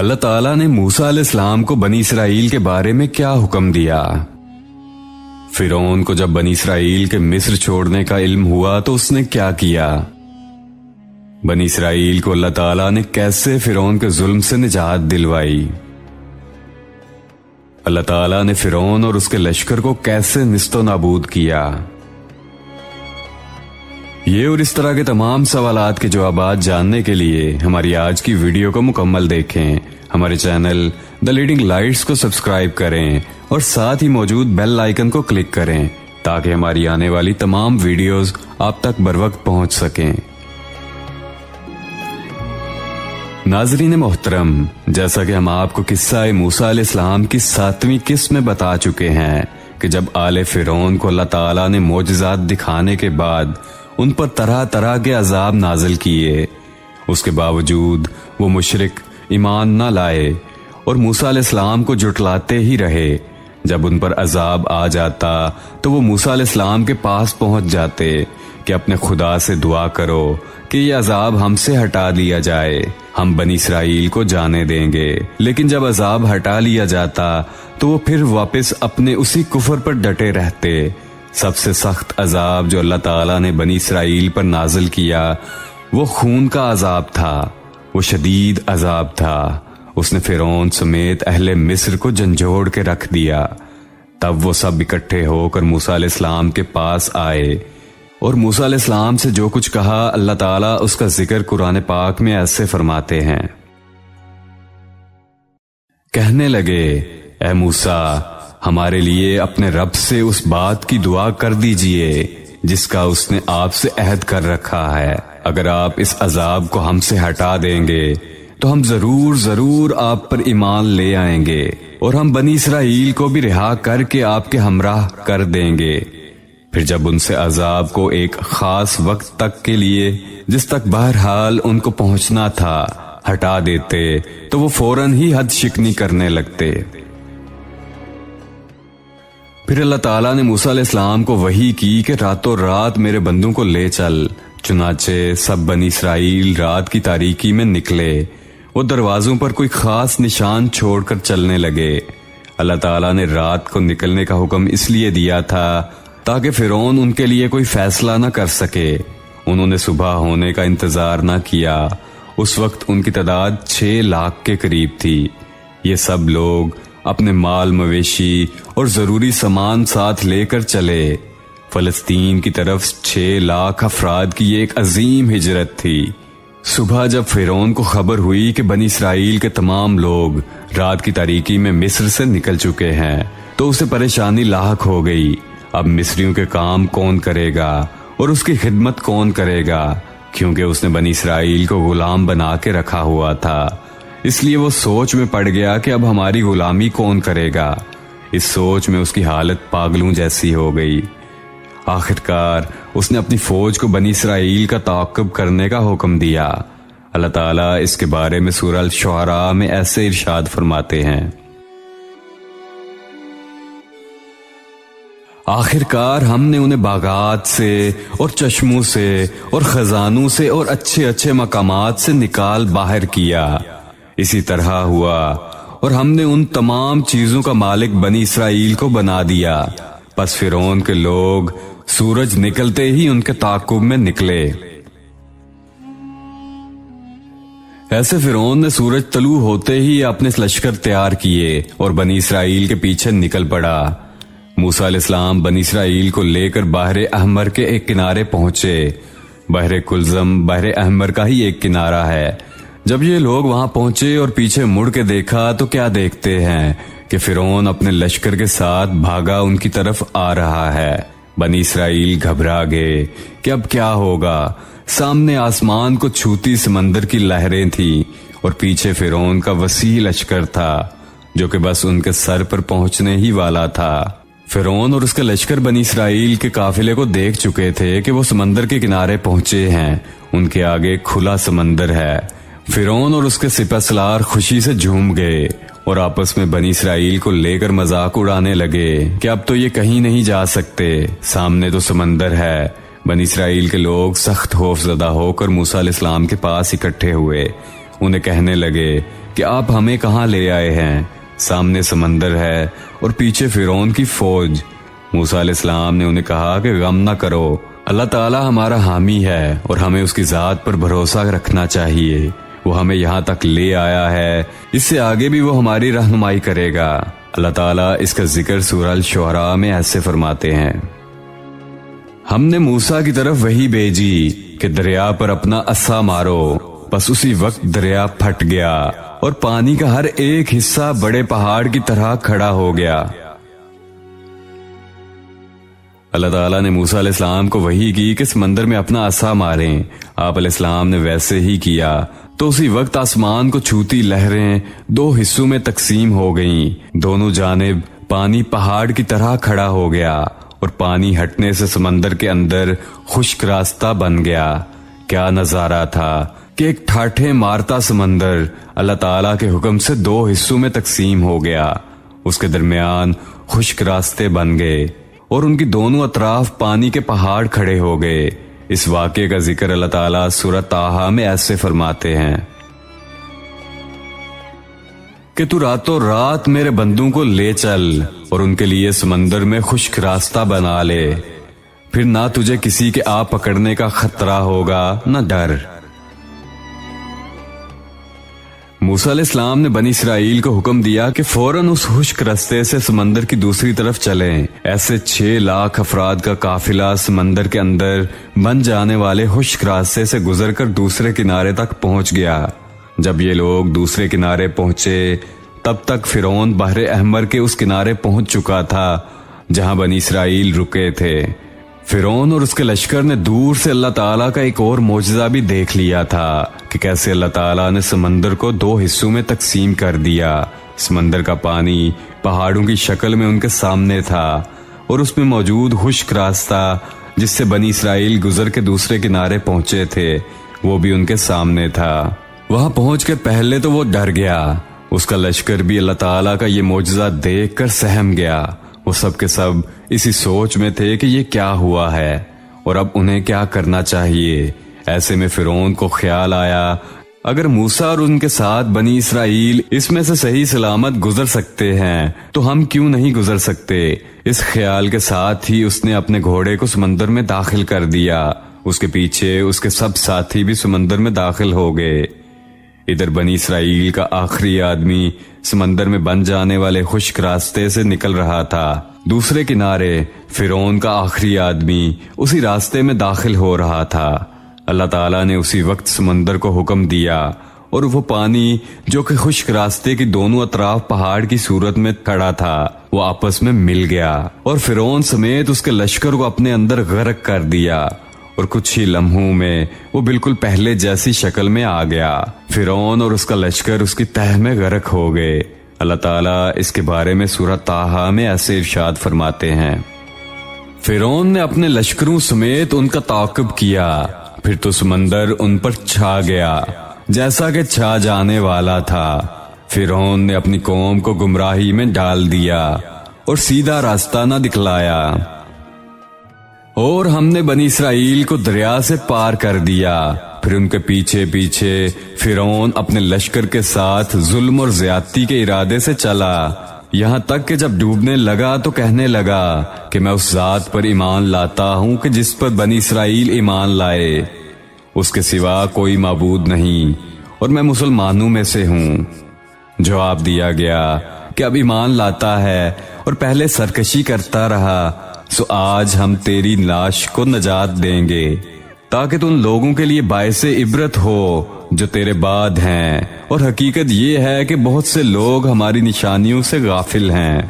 اللہ تعالیٰ نے موسیٰ علیہ السلام کو بنی اسرائیل کے بارے میں کیا حکم دیا؟ فرعون کو جب بنی اسرائیل کے مصر چھوڑنے کا علم ہوا تو اس نے کیا کیا؟ بنی اسرائیل کو اللہ تعالیٰ نے کیسے فرعون کے ظلم سے نجات دلوائی؟ اللہ تعالیٰ نے فرعون اور اس کے لشکر کو کیسے نیست و نابود کیا؟ یہ اور اس طرح کے تمام سوالات کے جوابات جاننے کے لیے ہماری آج کی ویڈیو کو مکمل دیکھیں، ہمارے چینل دی لیڈنگ لائٹس کو سبسکرائب کریں اور ساتھ ہی موجود بیل آئیکن کو کلک کریں تاکہ ہماری آنے والی تمام ویڈیوز آپ تک بروقت پہنچ سکیں۔ ناظرین محترم، جیسا کہ ہم آپ کو قصہ موسیٰ علیہ السلام کی 7ویں قسط میں بتا چکے ہیں کہ جب آل فرعون کو اللہ تعالیٰ نے معجزات دکھانے کے بعد ان پر طرح طرح کے عذاب نازل کیے، اس کے باوجود وہ مشرک ایمان نہ لائے اور موسیٰ علیہ السلام کو جھٹلاتے ہی رہے۔ جب ان پر عذاب آ جاتا تو وہ موسیٰ علیہ السلام کے پاس پہنچ جاتے کہ اپنے خدا سے دعا کرو کہ یہ عذاب ہم سے ہٹا لیا جائے، ہم بنی اسرائیل کو جانے دیں گے۔ لیکن جب عذاب ہٹا لیا جاتا تو وہ پھر واپس اپنے اسی کفر پر ڈٹے رہتے۔ سب سے سخت عذاب جو اللہ تعالیٰ نے بنی اسرائیل پر نازل کیا وہ خون کا عذاب تھا، وہ شدید عذاب تھا۔ اس نے فرعون سمیت اہل مصر کو جھنجھوڑ کے رکھ دیا۔ تب وہ سب اکٹھے ہو کر موسیٰ علیہ السلام کے پاس آئے اور موسیٰ علیہ السلام سے جو کچھ کہا اللہ تعالیٰ اس کا ذکر قرآن پاک میں ایسے فرماتے ہیں۔ کہنے لگے، اے موسیٰ، ہمارے لیے اپنے رب سے اس بات کی دعا کر دیجئے جس کا اس نے آپ سے عہد کر رکھا ہے۔ اگر آپ اس عذاب کو ہم سے ہٹا دیں گے تو ہم ضرور آپ پر ایمان لے آئیں گے اور ہم بنی اسرائیل کو بھی رہا کر کے آپ کے ہمراہ کر دیں گے۔ پھر جب ان سے عذاب کو ایک خاص وقت تک کے لیے جس تک بہرحال ان کو پہنچنا تھا ہٹا دیتے تو وہ فوراً ہی حد شکنی کرنے لگتے۔ پھر اللہ تعالیٰ نے موسیٰ علیہ السلام کو وحی کی کہ راتوں رات میرے بندوں کو لے چل۔ چنانچہ سب بنی اسرائیل رات کی تاریکی میں نکلے، وہ دروازوں پر کوئی خاص نشان چھوڑ کر چلنے لگے۔ اللہ تعالیٰ نے رات کو نکلنے کا حکم اس لیے دیا تھا تاکہ فرعون ان کے لیے کوئی فیصلہ نہ کر سکے۔ انہوں نے صبح ہونے کا انتظار نہ کیا۔ اس وقت ان کی تعداد 6 لاکھ کے قریب تھی۔ یہ سب لوگ اپنے مال مویشی اور ضروری سامان ساتھ لے کر چلے۔ فلسطین کی طرف 6 لاکھ افراد کی یہ ایک عظیم ہجرت تھی۔ صبح جب فرعون کو خبر ہوئی کہ بنی اسرائیل کے تمام لوگ رات کی تاریکی میں مصر سے نکل چکے ہیں تو اسے پریشانی لاحق ہو گئی۔ اب مصریوں کے کام کون کرے گا اور اس کی خدمت کون کرے گا، کیونکہ اس نے بنی اسرائیل کو غلام بنا کے رکھا ہوا تھا۔ اس لیے وہ سوچ میں پڑ گیا کہ اب ہماری غلامی کون کرے گا۔ اس سوچ میں اس کی حالت پاگلوں جیسی ہو گئی۔ آخرکار اس نے اپنی فوج کو بنی اسرائیل کا تعاقب کرنے کا حکم دیا۔ اللہ تعالیٰ اس کے بارے میں سورہ الشعراء میں ایسے ارشاد فرماتے ہیں، آخرکار ہم نے انہیں باغات سے اور چشموں سے اور خزانوں سے اور اچھے اچھے مقامات سے نکال باہر کیا۔ اسی طرح ہوا اور ہم نے ان تمام چیزوں کا مالک بنی اسرائیل کو بنا دیا۔ پس فرعون کے لوگ سورج نکلتے ہی ان کے تعاقب میں نکلے۔ ایسے فرعون نے سورج طلوع ہوتے ہی اپنے لشکر تیار کیے اور بنی اسرائیل کے پیچھے نکل پڑا۔ موسیٰ علیہ السلام بنی اسرائیل کو لے کر بحر احمر کے ایک کنارے پہنچے۔ بحر کلزم بحر احمر کا ہی ایک کنارہ ہے۔ جب یہ لوگ وہاں پہنچے اور پیچھے مڑ کے دیکھا تو کیا دیکھتے ہیں کہ فرعون اپنے لشکر کے ساتھ بھاگا ان کی طرف آ رہا ہے۔ بنی اسرائیل گھبرا گئے کہ اب کیا ہوگا۔ سامنے آسمان کو چھوتی سمندر کی لہریں تھیں اور پیچھے فرعون کا وسیع لشکر تھا جو کہ بس ان کے سر پر پہنچنے ہی والا تھا۔ فرعون اور اس کے لشکر بنی اسرائیل کے قافلے کو دیکھ چکے تھے کہ وہ سمندر کے کنارے پہنچے ہیں، ان کے آگے کھلا سمندر ہے۔ فرعون اور اس کے سپہ سالار خوشی سے جھوم گئے اور آپس میں بنی اسرائیل کو لے کر مذاق اڑانے لگے کہ اب تو یہ کہیں نہیں جا سکتے، سامنے تو سمندر ہے۔ بنی اسرائیل کے لوگ سخت خوف زدہ ہو کر موسیٰ علیہ السلام کے پاس اکٹھے ہوئے، انہیں کہنے لگے کہ آپ ہمیں کہاں لے آئے ہیں؟ سامنے سمندر ہے اور پیچھے فرعون کی فوج۔ موسیٰ علیہ السلام نے انہیں کہا کہ غم نہ کرو، اللہ تعالی ہمارا حامی ہے اور ہمیں اس کی ذات پر بھروسہ رکھنا چاہیے۔ وہ ہمیں یہاں تک لے آیا ہے، اس سے آگے بھی وہ ہماری رہنمائی کرے گا۔ اللہ تعالیٰ اس کا ذکر سورہ الشعراء میں ایسے فرماتے ہیں، ہم نے موسیٰ کی طرف وحی بھیجی کہ دریا پر اپنا عصا مارو، بس اسی وقت دریا پھٹ گیا اور پانی کا ہر ایک حصہ بڑے پہاڑ کی طرح کھڑا ہو گیا۔ اللہ تعالیٰ نے موسیٰ علیہ السلام کو وحی کی کہ سمندر میں اپنا عصا ماریں۔ آپ علیہ السلام نے ویسے ہی کیا تو اسی وقت آسمان کو چھوتی لہریں دو حصوں میں تقسیم ہو گئیں، دونوں جانب پانی پہاڑ کی طرح کھڑا ہو گیا اور پانی ہٹنے سے سمندر کے اندر خشک راستہ بن گیا۔ کیا نظارہ تھا کہ ایک ٹھاٹھے مارتا سمندر اللہ تعالیٰ کے حکم سے دو حصوں میں تقسیم ہو گیا، اس کے درمیان خشک راستے بن گئے اور ان کی دونوں اطراف پانی کے پہاڑ کھڑے ہو گئے۔ اس واقعے کا ذکر اللہ تعالیٰ سورہ طٰہٰ میں ایسے فرماتے ہیں کہ تو راتوں رات میرے بندوں کو لے چل اور ان کے لیے سمندر میں خشک راستہ بنا لے، پھر نہ تجھے کسی کے آ پکڑنے کا خطرہ ہوگا نہ ڈر۔ موسیٰ علیہ السلام نے بنی اسرائیل کو حکم دیا کہ فوراً اس خشک رستے سے سمندر کی دوسری طرف چلیں۔ ایسے 6 لاکھ افراد کا قافلہ سمندر کے اندر بن جانے والے خشک راستے سے گزر کر دوسرے کنارے تک پہنچ گیا۔ جب یہ لوگ دوسرے کنارے پہنچے تب تک فرعون بحر احمر کے اس کنارے پہنچ چکا تھا جہاں بنی اسرائیل رکے تھے۔ فرعون اور اس کے لشکر نے دور سے اللہ تعالیٰ کا ایک اور معجزہ بھی دیکھ لیا تھا کہ کیسے اللہ تعالیٰ نے سمندر کو 2 حصوں میں تقسیم کر دیا۔ سمندر کا پانی پہاڑوں کی شکل میں ان کے سامنے تھا اور اس میں موجود خشک راستہ جس سے بنی اسرائیل گزر کے دوسرے کنارے پہنچے تھے وہ بھی ان کے سامنے تھا۔ وہاں پہنچ کے پہلے تو وہ ڈر گیا، اس کا لشکر بھی اللہ تعالیٰ کا یہ معجزہ دیکھ کر سہم گیا۔ وہ سب کے سب اسی سوچ میں تھے کہ یہ کیا ہوا ہے اور اب انہیں کیا کرنا چاہیے۔ ایسے میں فرعون کو خیال آیا اگر موسیٰ اور ان کے ساتھ بنی اسرائیل اس میں سے صحیح سلامت گزر سکتے ہیں تو ہم کیوں نہیں گزر سکتے۔ اس خیال کے ساتھ ہی اس نے اپنے گھوڑے کو سمندر میں داخل کر دیا، اس کے پیچھے اس کے سب ساتھی بھی سمندر میں داخل ہو گئے۔ ادھر بنی اسرائیل کا آخری آدمی سمندر میں بن جانے والے خشک راستے سے نکل رہا تھا، دوسرے کنارے فرعون کا آخری آدمی اسی راستے میں داخل ہو رہا تھا۔ اللہ تعالیٰ نے اسی وقت سمندر کو حکم دیا اور وہ پانی جو کہ خشک راستے کی دونوں اطراف پہاڑ کی صورت میں کھڑا تھا وہ آپس میں مل گیا اور فرعون سمیت اس کے لشکر کو اپنے اندر غرق کر دیا اور کچھ ہی لمحوں میں وہ بالکل پہلے جیسی شکل میں آ گیا۔ فرعون اور اس کا لشکر اس کی تہہ میں غرق ہو گئے۔ اللہ تعالیٰ اس کے بارے میں سورہ طٰہٰ میں ایسے ارشاد فرماتے ہیں، فرعون نے اپنے لشکروں سمیت ان کا تعاقب کیا، پھر تو سمندر ان پر چھا گیا جیسا کہ چھا جانے والا تھا۔ فرعون نے اپنی قوم کو گمراہی میں ڈال دیا اور سیدھا راستہ نہ دکھلایا، اور ہم نے بنی اسرائیل کو دریا سے پار کر دیا۔ پھر ان کے پیچھے پیچھے فرعون اپنے لشکر کے ساتھ ظلم اور زیادتی کے ارادے سے چلا، یہاں تک کہ جب ڈوبنے لگا تو کہنے لگا کہ میں اس ذات پر ایمان لاتا ہوں کہ جس پر بنی اسرائیل ایمان لائے، اس کے سوا کوئی معبود نہیں اور میں مسلمانوں میں سے ہوں۔ جواب دیا گیا کہ اب ایمان لاتا ہے اور پہلے سرکشی کرتا رہا، سو آج ہم تیری لاش کو نجات دیں گے تاکہ تو ان لوگوں کے لیے باعث عبرت ہو جو تیرے بعد ہیں، اور حقیقت یہ ہے کہ بہت سے لوگ ہماری نشانیوں سے غافل ہیں۔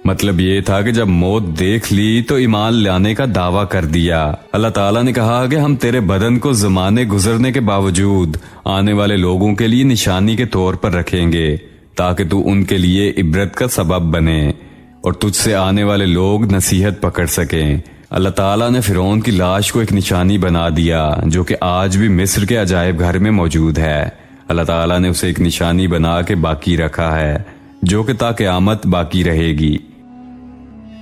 مطلب یہ تھا کہ جب موت دیکھ لی تو ایمان لانے کا دعویٰ کر دیا۔ اللہ تعالیٰ نے کہا کہ ہم تیرے بدن کو زمانے گزرنے کے باوجود آنے والے لوگوں کے لیے نشانی کے طور پر رکھیں گے تاکہ تو ان کے لیے عبرت کا سبب بنے اور تجھ سے آنے والے لوگ نصیحت پکڑ سکیں۔ اللہ تعالیٰ نے فرعون کی لاش کو ایک نشانی بنا دیا جو کہ آج بھی مصر کے عجائب گھر میں موجود ہے۔ اللہ تعالیٰ نے اسے ایک نشانی بنا کے باقی رکھا ہے جو کہ تا قیامت باقی رہے گی۔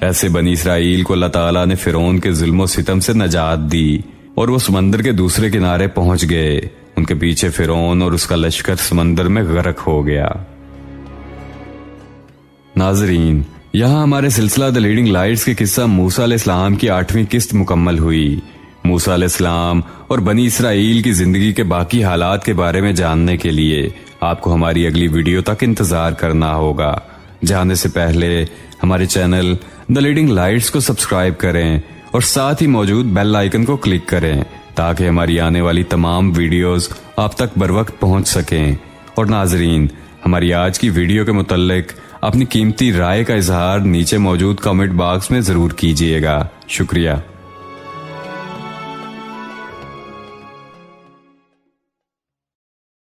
ایسے بنی اسرائیل کو اللہ تعالیٰ نے فرعون کے ظلم و ستم سے نجات دی اور وہ سمندر کے دوسرے کنارے پہنچ گئے ان کے پیچھے فرعون اور اس کا لشکر سمندر میں غرق ہو گیا۔ ناظرین، یہاں ہمارے سلسلہ دی لیڈنگ لائٹس کے قصہ موسیٰ علیہ السلام کی 8ویں قسط مکمل ہوئی۔ موسیٰ علیہ السلام اور بنی اسرائیل کی زندگی کے باقی حالات کے بارے میں جاننے کے لیے آپ کو ہماری اگلی ویڈیو تک انتظار کرنا ہوگا۔ جانے سے پہلے ہمارے چینل دی لیڈنگ لائٹس کو سبسکرائب کریں اور ساتھ ہی موجود بیل آئیکن کو کلک کریں تاکہ ہماری آنے والی تمام ویڈیوز آپ تک بروقت پہنچ سکیں۔ اور ناظرین، ہماری آج کی ویڈیو کے متعلق اپنی قیمتی رائے کا اظہار نیچے موجود کامنٹ باکس میں ضرور کیجیے گا۔ شکریہ۔